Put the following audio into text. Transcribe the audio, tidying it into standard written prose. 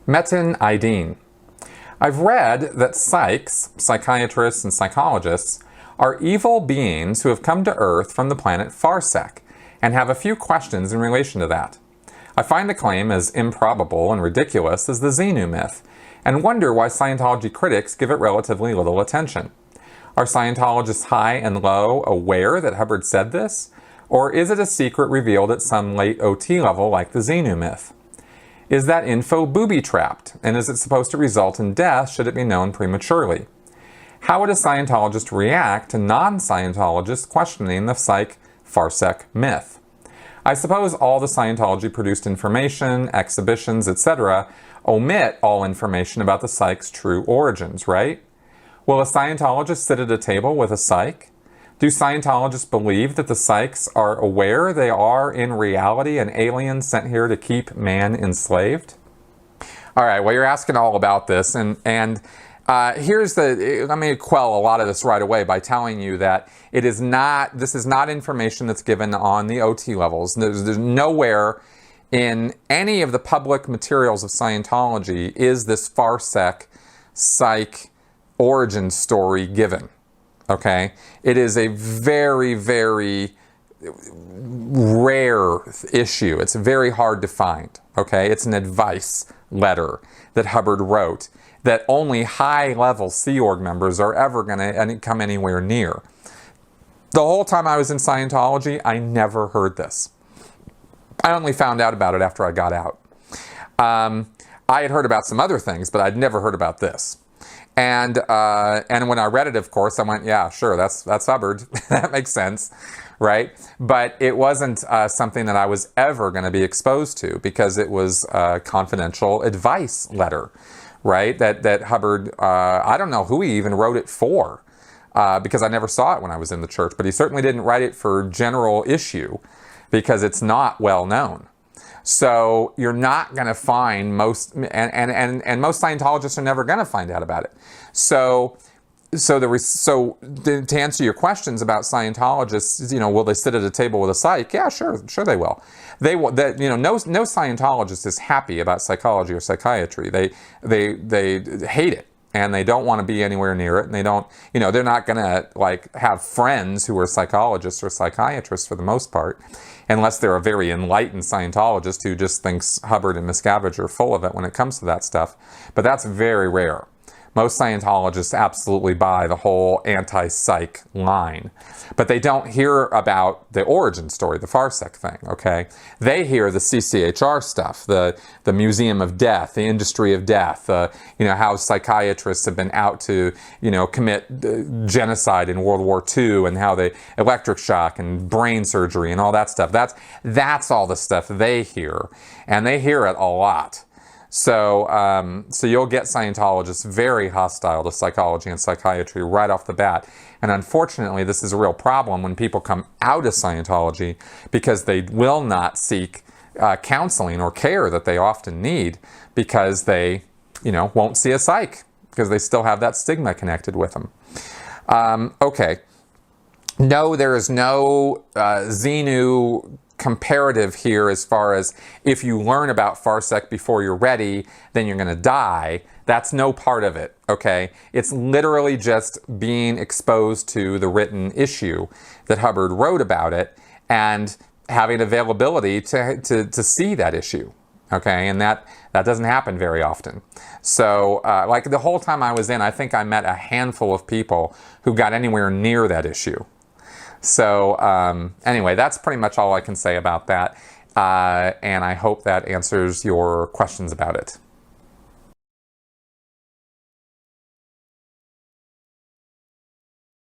Metin Aydin. I've read that psychs, psychiatrists, and psychologists are evil beings who have come to Earth from the planet Farsec and have a few questions in relation to that. I find the claim as improbable and ridiculous as the Xenu myth and wonder why Scientology critics give it relatively little attention. Are Scientologists high and low aware that Hubbard said this? Or is it a secret revealed at some late OT level like the Xenu myth? Is that info booby-trapped, and is it supposed to result in death should it be known prematurely? How would a Scientologist react to non-Scientologists questioning the Farsec myth? I suppose all the Scientology-produced information, exhibitions, etc. omit all information about the psych's true origins, right? Will a Scientologist sit at a table with a psych? Do Scientologists believe that the psychs are aware they are in reality an alien sent here to keep man enslaved? All right, well, you're asking all about this, and let me quell a lot of this right away by telling you that this is not information that's given on the OT levels. There's nowhere in any of the public materials of Scientology is this Farsec psych origin story given, okay? It is a very, very rare issue. It's very hard to find, okay? It's an advice letter that Hubbard wrote that only high-level Sea Org members are ever going to come anywhere near. The whole time I was in Scientology, I never heard this. I only found out about it after I got out. I had heard about some other things, but I'd never heard about this. And when I read it, of course, I went, yeah, sure, that's Hubbard. That makes sense, right? But it wasn't something that I was ever going to be exposed to because it was a confidential advice letter, right? That Hubbard, I don't know who he even wrote it for because I never saw it when I was in the church, but he certainly didn't write it for general issue because it's not well known. So you're not going to find most, and most Scientologists are never going to find out about it. So to answer your questions about Scientologists, will they sit at a table with a psych? Yeah, sure they will. No Scientologist is happy about psychology or psychiatry. They hate it. And they don't want to be anywhere near it, and they don't, they're not going to have friends who are psychologists or psychiatrists for the most part, unless they're a very enlightened Scientologist who just thinks Hubbard and Miscavige are full of it when it comes to that stuff. But that's very rare. Most Scientologists absolutely buy the whole anti-psych line. But they don't hear about the origin story, the Farsec thing, okay? They hear the CCHR stuff, the Museum of Death, the industry of death, how psychiatrists have been out to, commit genocide in World War II and how they electric shock and brain surgery and all that stuff. That's all the stuff they hear, and they hear it a lot. So you'll get Scientologists very hostile to psychology and psychiatry right off the bat. And unfortunately, this is a real problem when people come out of Scientology because they will not seek counseling or care that they often need because they, won't see a psych because they still have that stigma connected with them. Okay. No, there is no Xenu comparative here as far as if you learn about Farsec before you're ready, then you're going to die. That's no part of it, okay? It's literally just being exposed to the written issue that Hubbard wrote about it and having availability to see that issue, okay? And that doesn't happen very often. So, the whole time I was in, I think I met a handful of people who got anywhere near that issue. So anyway, that's pretty much all I can say about that, and I hope that answers your questions about it.